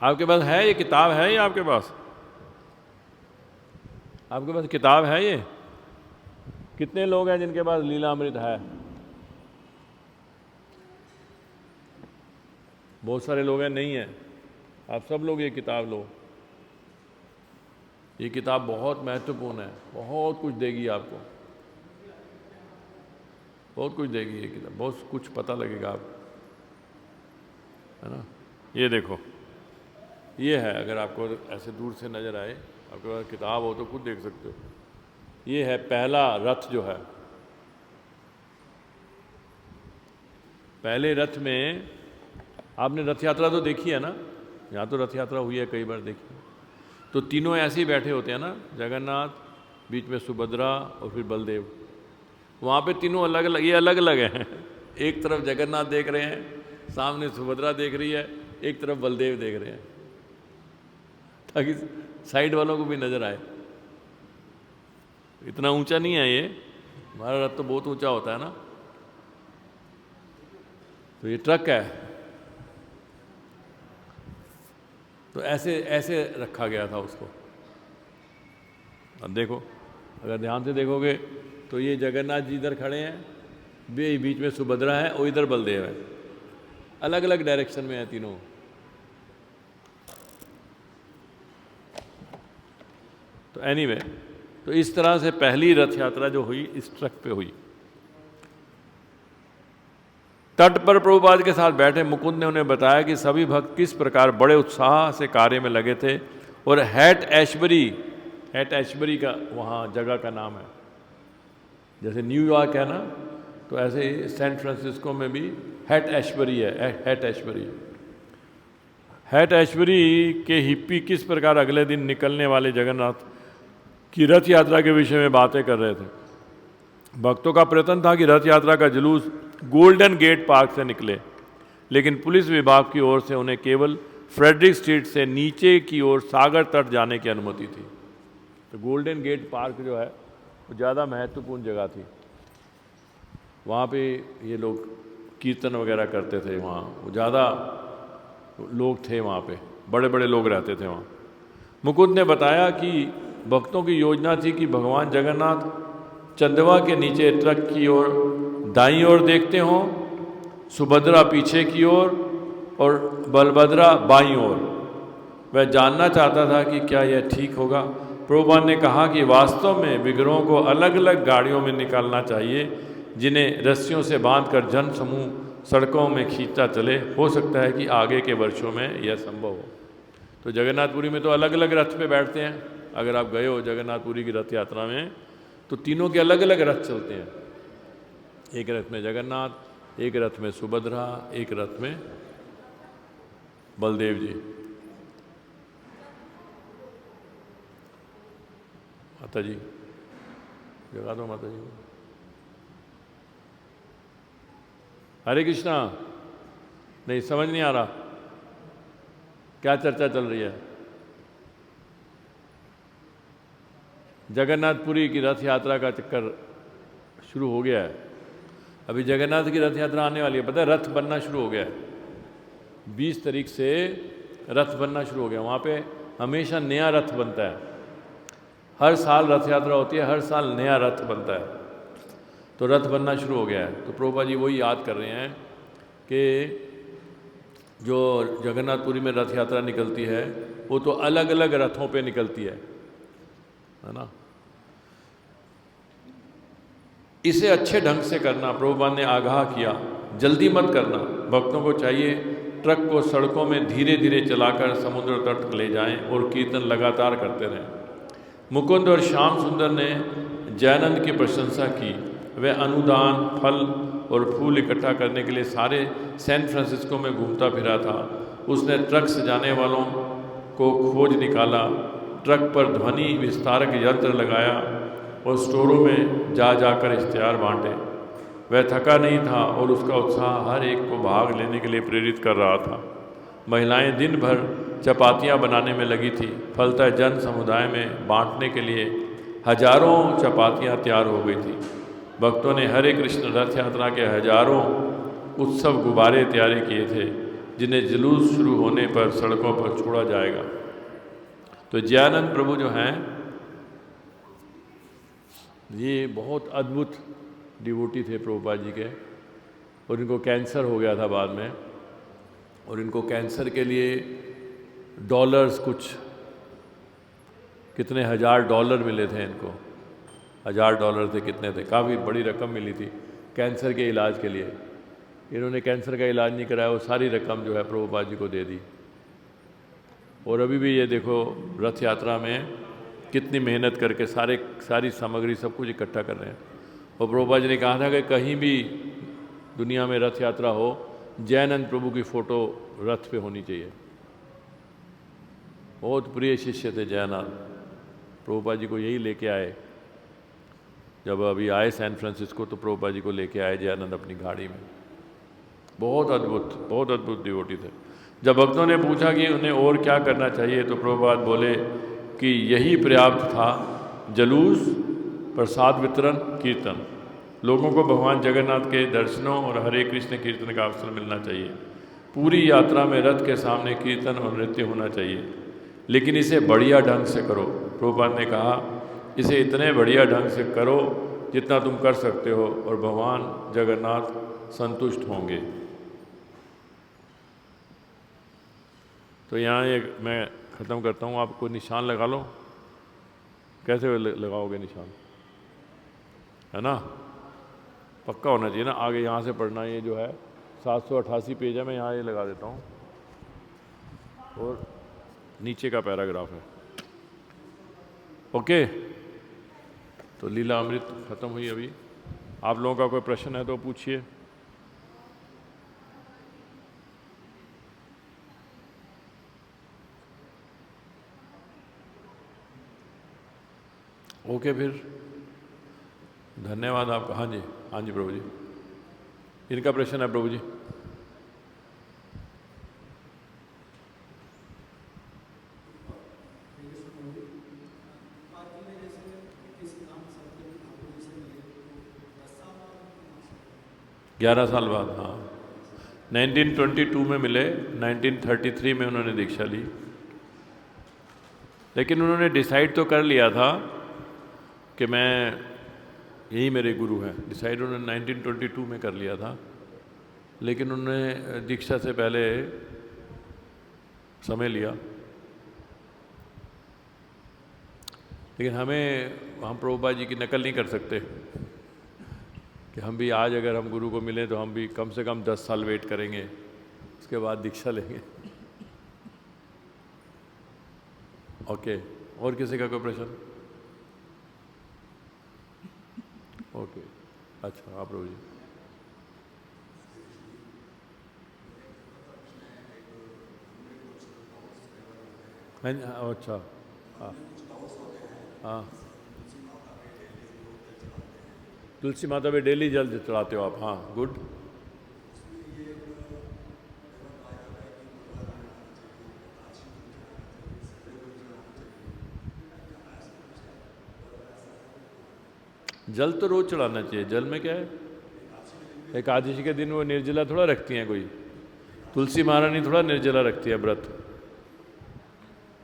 आपके पास है ये किताब? है ये आपके पास? आपके पास किताब है ये? कितने लोग हैं जिनके पास लीलामृत है? बहुत सारे लोग हैं, नहीं है। आप सब लोग ये किताब लो। ये किताब बहुत महत्वपूर्ण है, बहुत कुछ देगी आपको, बहुत कुछ देगी ये किताब, बहुत कुछ पता लगेगा आपको, है ना। ये देखो, ये है, अगर आपको ऐसे दूर से नज़र आए, आपके पास किताब हो तो खुद देख सकते हो। ये है पहला रथ जो है। पहले रथ में आपने रथ यात्रा तो देखी है ना, यहाँ तो रथ यात्रा हुई है, कई बार देखी। तो तीनों ऐसे ही बैठे होते हैं ना, जगन्नाथ, बीच में सुभद्रा और फिर बलदेव। वहाँ पे तीनों अलग अलग, ये अलग अलग हैं। एक तरफ जगन्नाथ देख रहे हैं, सामने सुभद्रा देख रही है, एक तरफ बलदेव देख रहे हैं, ताकि साइड वालों को भी नजर आए। इतना ऊंचा नहीं है ये, हमारा रथ तो बहुत ऊंचा होता है ना। तो ये ट्रक है, तो ऐसे ऐसे रखा गया था उसको। अब देखो, अगर ध्यान से देखोगे तो ये जगन्नाथ जी इधर खड़े हैं, बीच में सुभद्रा है और इधर बलदेव है, अलग अलग डायरेक्शन में है तीनों। तो एनीवे, तो इस तरह से पहली रथ यात्रा जो हुई इस ट्रक पे हुई। तट पर प्रभुपाद के साथ बैठे मुकुंद ने उन्हें बताया कि सभी भक्त किस प्रकार बड़े उत्साह से कार्य में लगे थे। और हैट एशबरी का वहाँ जगह का नाम है, जैसे न्यूयॉर्क है ना, तो ऐसे ही सैन फ्रांसिस्को में भी हैट एशबरी है। हैट एशबरी के हिप्पी किस प्रकार अगले दिन निकलने वाले जगन्नाथ की रथ यात्रा के विषय में बातें कर रहे थे। भक्तों का प्रयत्न था कि रथ यात्रा का जुलूस गोल्डन गेट पार्क से निकले, लेकिन पुलिस विभाग की ओर से उन्हें केवल फ्रेडरिक स्ट्रीट से नीचे की ओर सागर तट जाने की अनुमति थी। तो गोल्डन गेट पार्क जो है वो ज़्यादा महत्वपूर्ण जगह थी। वहाँ पे ये लोग कीर्तन वगैरह करते थे, वहाँ वो ज़्यादा लोग थे, वहाँ पे बड़े बड़े लोग रहते थे वहाँ। मुकुंद ने बताया कि भक्तों की योजना थी कि भगवान जगन्नाथ चंदवा के नीचे ट्रक की ओर दाईं ओर देखते हों, सुभद्रा पीछे की ओर और बलभद्रा बाईं ओर। वह जानना चाहता था कि क्या यह ठीक होगा। प्रभुपाद ने कहा कि वास्तव में विग्रहों को अलग अलग गाड़ियों में निकालना चाहिए, जिन्हें रस्सियों से बांधकर जन समूह सड़कों में खींचता चले। हो सकता है कि आगे के वर्षों में यह संभव हो। तो जगन्नाथपुरी में तो अलग अलग रथ पे बैठते हैं। अगर आप गए हो जगन्नाथपुरी की रथ यात्रा में तो तीनों के अलग अलग रथ चलते हैं। एक रथ में जगन्नाथ, एक रथ में सुभद्रा, एक रथ में बलदेव जी। माता जी जगा दो माता जी को। हरे कृष्णा। नहीं समझ नहीं आ रहा क्या चर्चा चल रही है। जगन्नाथपुरी की रथ यात्रा का चक्कर शुरू हो गया है। अभी जगन्नाथ की रथ यात्रा आने वाली है। पता है रथ बनना शुरू हो गया है। 20 तारीख से रथ बनना शुरू हो गया। वहाँ पे हमेशा नया रथ बनता है। हर साल रथ यात्रा होती है, हर साल नया रथ बनता है। तो रथ बनना शुरू हो गया है। तो प्रभुपाद जी वही याद कर रहे हैं कि जो जगन्नाथपुरी में रथ यात्रा निकलती है वो तो अलग अलग रथों पे निकलती है ना। इसे अच्छे ढंग से करना प्रभुपाद ने आगाह किया। जल्दी मत करना। भक्तों को चाहिए ट्रक को सड़कों में धीरे धीरे चलाकर समुद्र तट ले जाएं और कीर्तन लगातार करते रहें। मुकुंद और श्याम सुंदर ने जयानंद की प्रशंसा की। वह अनुदान, फल और फूल इकट्ठा करने के लिए सारे सैन फ्रांसिस्को में घूमता फिरा था। उसने ट्रक से जाने वालों को खोज निकाला, ट्रक पर ध्वनि विस्तारक यंत्र लगाया और स्टोरों में जा जाकर इश्तिहार बांटे। वह थका नहीं था और उसका उत्साह हर एक को भाग लेने के लिए प्रेरित कर रहा था। महिलाएं दिन भर चपातियां बनाने में लगी थी। फलतः जन समुदाय में बांटने के लिए हजारों चपातियां तैयार हो गई थी। भक्तों ने हरे कृष्ण रथ यात्रा के हजारों उत्सव गुब्बारे तैयार किए थे, जिन्हें जुलूस शुरू होने पर सड़कों पर छोड़ा जाएगा। तो जयानंद प्रभु जो हैं ये बहुत अद्भुत डिवोटी थे प्रभुपाद जी के। और इनको कैंसर हो गया था बाद में, और इनको कैंसर के लिए डॉलर्स कुछ कितने $1000 मिले थे इनको। $1000 थे, कितने थे, काफ़ी बड़ी रकम मिली थी कैंसर के इलाज के लिए। इन्होंने कैंसर का इलाज नहीं कराया, वो सारी रकम जो है प्रभुपाद जी को दे दी। और अभी भी ये देखो रथ यात्रा में कितनी मेहनत करके सारी सामग्री सब कुछ इकट्ठा कर रहे हैं। और प्रभुपाद जी ने कहा था कि कहीं भी दुनिया में रथ यात्रा हो, जयानंद प्रभु की फ़ोटो रथ पे होनी चाहिए। बहुत प्रिय शिष्य थे जयानंद। प्रभुपाद जी को यही लेके आए। जब अभी आए सैन फ्रांसिस्को तो प्रभुपाद जी को लेके आए जयानंद अपनी गाड़ी में। बहुत अद्भुत डिवोटी थे। जब भक्तों ने पूछा कि उन्हें और क्या करना चाहिए तो प्रभुपाद बोले कि यही पर्याप्त था। जुलूस, प्रसाद वितरण, कीर्तन। लोगों को भगवान जगन्नाथ के दर्शनों और हरे कृष्ण कीर्तन का अवसर मिलना चाहिए। पूरी यात्रा में रथ के सामने कीर्तन और नृत्य होना चाहिए, लेकिन इसे बढ़िया ढंग से करो। प्रभुपाद ने कहा इसे इतने बढ़िया ढंग से करो जितना तुम कर सकते हो और भगवान जगन्नाथ संतुष्ट होंगे। तो यहाँ एक मैं ख़त्म करता हूँ। आप कोई निशान लगा लो। कैसे लगाओगे निशान, है ना? पक्का होना चाहिए ना। आगे यहाँ से पढ़ना, ये जो है 788 पेज है, मैं यहाँ ये लगा देता हूँ और नीचे का पैराग्राफ है। ओके, तो लीला अमृत ख़त्म हुई अभी। आप लोगों का कोई प्रश्न है तो पूछिए। ओके, फिर धन्यवाद आपका। हाँ जी प्रभु जी, इनका प्रश्न है प्रभु जी। ग्यारह साल बाद, हाँ 1922 में मिले। 1933 में उन्होंने दीक्षा ली, लेकिन उन्होंने डिसाइड तो कर लिया था कि मैं यही मेरे गुरु हैं। डिसाइड उन्होंने 1922 में कर लिया था, लेकिन उन्होंने दीक्षा से पहले समय लिया। लेकिन हम प्रभुपाद जी की नकल नहीं कर सकते कि हम भी आज अगर हम गुरु को मिलें तो हम भी कम से कम 10 साल वेट करेंगे, उसके बाद दीक्षा लेंगे। ओके, और किसी का कोई प्रश्न? ओके, अच्छा, आप प्रभु जी। अच्छा, हाँ हाँ, तुलसी माता पे डेली जल चढ़ाते हो आप? हाँ, गुड। जल तो रोज चढ़ाना चाहिए, जल में क्या है? एकादशी के दिन वो निर्जला थोड़ा रखती हैं कोई, तुलसी महारानी थोड़ा निर्जला रखती है व्रत।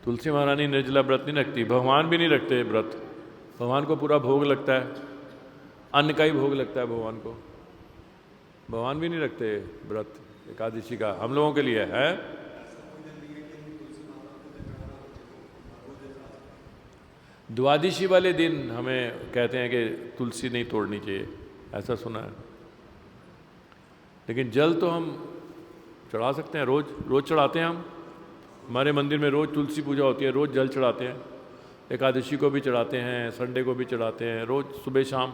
तुलसी महारानी निर्जला व्रत नहीं रखती, भगवान भी नहीं रखते व्रत। भगवान को पूरा भोग लगता है, अन्न का ही भोग लगता है भगवान को। भगवान भी नहीं रखते व्रत एकादशी का, हम लोगों के लिए है। द्वादशी वाले दिन हमें कहते हैं कि तुलसी नहीं तोड़नी चाहिए, ऐसा सुना है। लेकिन जल तो हम चढ़ा सकते हैं, रोज रोज चढ़ाते हैं हम। हमारे मंदिर में रोज तुलसी पूजा होती है, रोज जल चढ़ाते हैं। एकादशी को भी चढ़ाते हैं, संडे को भी चढ़ाते हैं, रोज सुबह शाम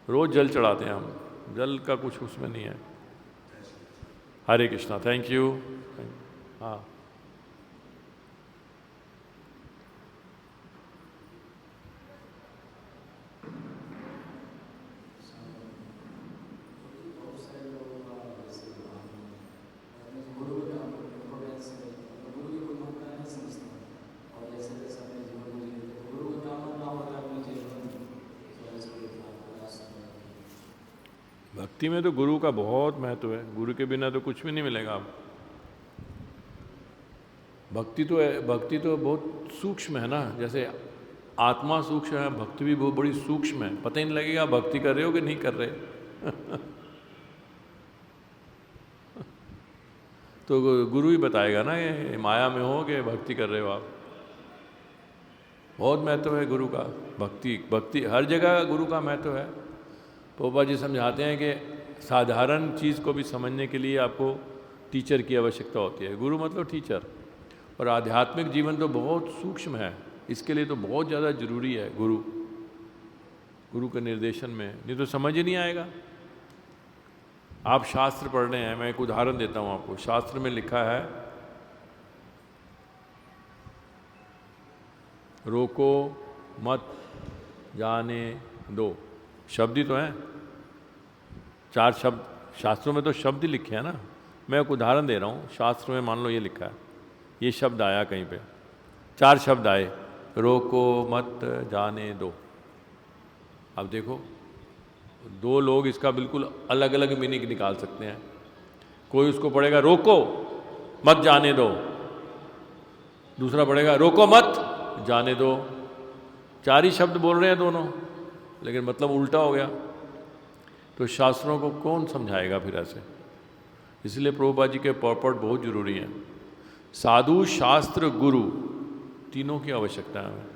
रोज जल चढ़ाते हैं हम। जल का कुछ उसमें नहीं है। हरे कृष्णा, थैंक यू। हाँ, भक्ति में तो गुरु का बहुत महत्व है। गुरु के बिना तो कुछ भी नहीं मिलेगा आप। भक्ति तो बहुत सूक्ष्म है ना, जैसे आत्मा सूक्ष्म है, भक्ति भी बहुत बड़ी सूक्ष्म है। पता ही नहीं लगेगा भक्ति कर रहे हो कि नहीं कर रहे। तो गुरु ही बताएगा ना, ये माया में हो कि भक्ति कर रहे हो आप। बहुत महत्व है गुरु का। भक्ति हर जगह गुरु का महत्व है। पोपा जी समझाते हैं कि साधारण चीज़ को भी समझने के लिए आपको टीचर की आवश्यकता होती है। गुरु मतलब टीचर। और आध्यात्मिक जीवन तो बहुत सूक्ष्म है, इसके लिए तो बहुत ज़्यादा जरूरी है गुरु के निर्देशन में, नहीं तो समझ ही नहीं आएगा। आप शास्त्र पढ़ रहे हैं, मैं एक उदाहरण देता हूँ आपको। शास्त्र में लिखा है, रोको मत जाने दो। शब्द ही तो हैं, 4 शब्द। शास्त्रों में तो शब्द ही लिखे हैं ना। मैं एक उदाहरण दे रहा हूँ। शास्त्र में मान लो ये लिखा है, ये शब्द आया कहीं पे, 4 शब्द आए, रोको मत जाने दो। अब देखो, 2 लोग इसका बिल्कुल अलग अलग मीनिंग निकाल सकते हैं। कोई उसको पढ़ेगा रोको मत जाने दो, दूसरा पढ़ेगा रोको मत जाने दो। 4 ही शब्द बोल रहे हैं दोनों, लेकिन मतलब उल्टा हो गया। तो शास्त्रों को कौन समझाएगा फिर ऐसे? इसलिए प्रभुपाद जी के पॉपट बहुत जरूरी हैं। साधु, शास्त्र, गुरु, तीनों की आवश्यकता है हमें।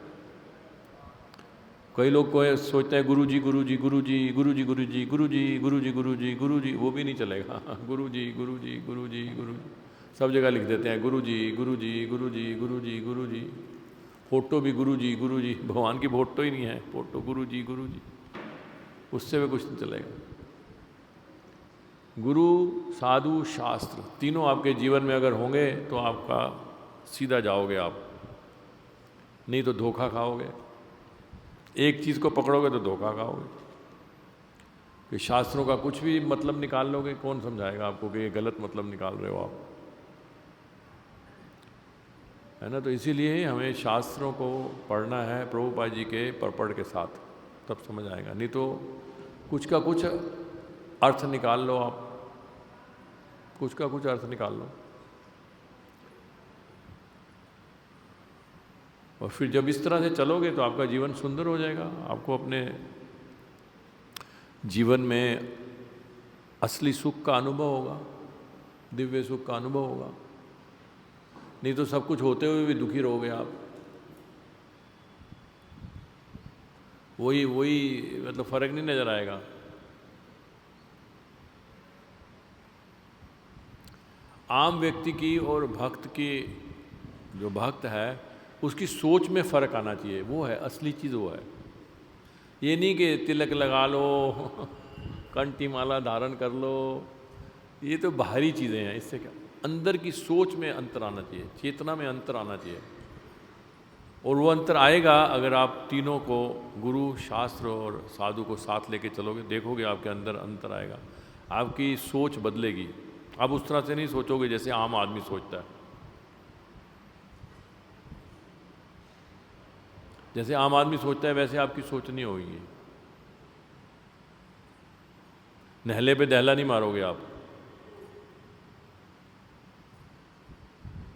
कई लोग को सोचते हैं गुरु जी गुरु जी गुरु जी गुरु जी गुरु जी गुरु जी गुरु जी गुरु जी गुरु जी, वो भी नहीं चलेगा। गुरु जी गुरु जी गुरु जी गुरु जी, सब जगह लिख देते हैं गुरु जी गुरु जी गुरु जी गुरु जी गुरु जी। फोटो भी गुरु जी गुरु जी, भगवान की फोटो ही नहीं है, फोटो गुरु जी, उससे भी कुछ नहीं चलेगा। गुरु, साधु, शास्त्र, तीनों आपके जीवन में अगर होंगे तो आपका सीधा जाओगे आप, नहीं तो धोखा खाओगे। एक चीज़ को पकड़ोगे तो धोखा खाओगे। कि शास्त्रों का कुछ भी मतलब निकाल लोगे, कौन समझाएगा आपको कि ये गलत मतलब निकाल रहे हो आप, है ना। तो इसीलिए ही हमें शास्त्रों को पढ़ना है प्रभुपाद जी के परपड़ के साथ, तब समझ आएगा। नहीं तो कुछ का कुछ अर्थ निकाल लो आप, कुछ का कुछ अर्थ निकाल लो, और फिर जब इस तरह से चलोगे तो आपका जीवन सुंदर हो जाएगा। आपको अपने जीवन में असली सुख का अनुभव होगा, दिव्य सुख का अनुभव होगा। नहीं तो सब कुछ होते हुए भी दुखी रहोगे आप। वही वही मतलब फ़र्क नहीं नज़र आएगा। आम व्यक्ति की और भक्त की, जो भक्त है उसकी सोच में फ़र्क आना चाहिए, वो है असली चीज़, वो है। ये नहीं कि तिलक लगा लो कंठी माला धारण कर लो, ये तो बाहरी चीज़ें हैं। इससे क्या, अंदर की सोच में अंतर आना चाहिए, चेतना में अंतर आना चाहिए। और वो अंतर आएगा अगर आप तीनों को, गुरु, शास्त्र और साधु को साथ लेके चलोगे, देखोगे आपके अंदर अंतर आएगा, आपकी सोच बदलेगी। आप उस तरह से नहीं सोचोगे जैसे आम आदमी सोचता है। जैसे आम आदमी सोचता है वैसे आपकी सोच नहीं होगी। नहले पे दहला नहीं मारोगे आप।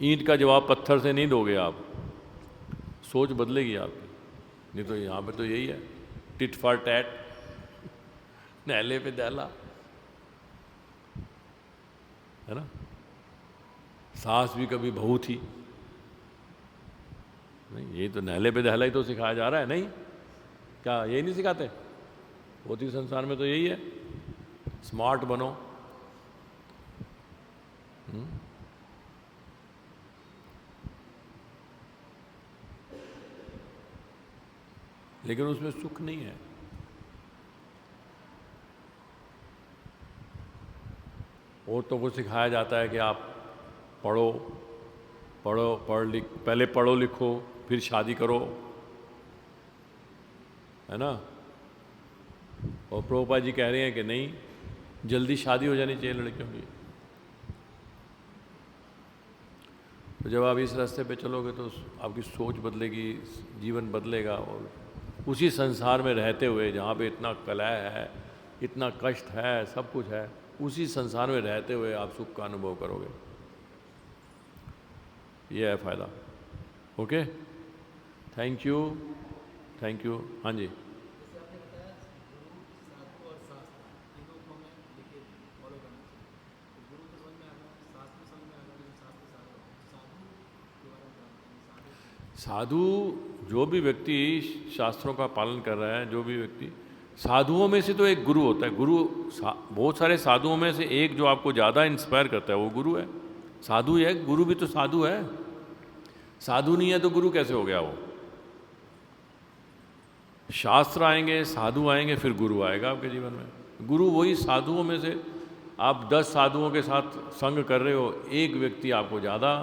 ईंट का जवाब पत्थर से नहीं दोगे आप, सोच बदलेगी आपकी। नहीं तो यहाँ पे तो यही है, टिट फॉर टैट, नहले पे दहला, है ना। सास भी कभी बहू थी, नहीं, ये तो नहले पे दहला ही तो सिखाया जा रहा है, नहीं क्या यही नहीं सिखाते? भौतिक संसार में तो यही है, स्मार्ट बनो। लेकिन उसमें सुख नहीं है। औरतों को सिखाया जाता है कि आप पढ़ो पढ़ो, पहले पढ़ो लिखो फिर शादी करो, है ना। और प्रभुपाद जी कह रहे हैं कि नहीं, जल्दी शादी हो जानी चाहिए लड़कियों की। तो जब आप इस रास्ते पे चलोगे तो आपकी सोच बदलेगी, जीवन बदलेगा। और उसी संसार में रहते हुए जहाँ पे इतना कलह है, इतना कष्ट है, सब कुछ है, उसी संसार में रहते हुए आप सुख का अनुभव करोगे। ये है फ़ायदा। Okay, thank you, thank you. हाँ जी, साधु, जो भी व्यक्ति शास्त्रों का पालन कर रहा है, जो भी व्यक्ति, साधुओं में से तो एक गुरु होता है। गुरु, बहुत सारे साधुओं में से एक जो आपको ज़्यादा इंस्पायर करता है वो गुरु है। साधु है, गुरु भी तो साधु है। साधु नहीं है तो गुरु कैसे हो गया वो? शास्त्र आएंगे, साधु आएंगे, फिर गुरु आएगा आपके जीवन में। गुरु वही साधुओं में से, आप 10 साधुओं के साथ संग कर रहे हो, एक व्यक्ति आपको ज़्यादा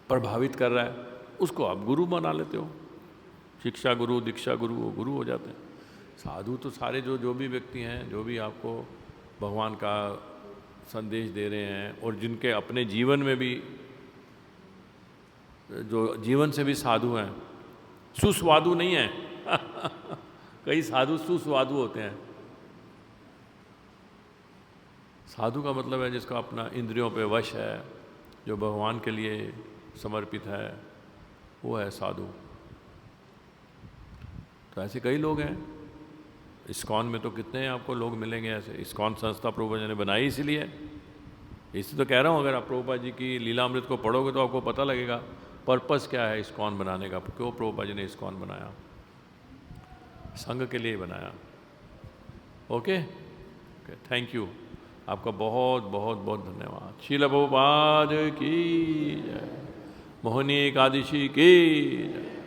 प्रभावित कर रहा है, उसको आप गुरु बना लेते हो। शिक्षा गुरु, दीक्षा गुरु, वो गुरु हो जाते हैं। साधु तो सारे जो भी व्यक्ति हैं, जो भी आपको भगवान का संदेश दे रहे हैं और जिनके अपने जीवन में भी, जो जीवन से भी साधु हैं, सुस्वादु नहीं है कई साधु सुस्वादु होते हैं। साधु का मतलब है जिसका अपना इंद्रियों पे वश है, जो भगवान के लिए समर्पित है, वो है साधु। तो ऐसे कई लोग हैं। इस्कॉन में तो कितने आपको लोग मिलेंगे ऐसे। इस्कॉन संस्था प्रभुपाद जी ने बनाई इसीलिए। इसलिए तो कह रहा हूँ, अगर आप प्रभुपाद जी की लीलामृत को पढ़ोगे तो आपको पता लगेगा पर्पस क्या है इस्कॉन बनाने का, क्यों प्रभुपाद जी ने इस्कॉन बनाया। संघ के लिए बनाया। ओके, थैंक यू, आपका बहुत बहुत बहुत धन्यवाद। श्रील प्रभुपाद की जय, मोहिनी एकादशी की जय।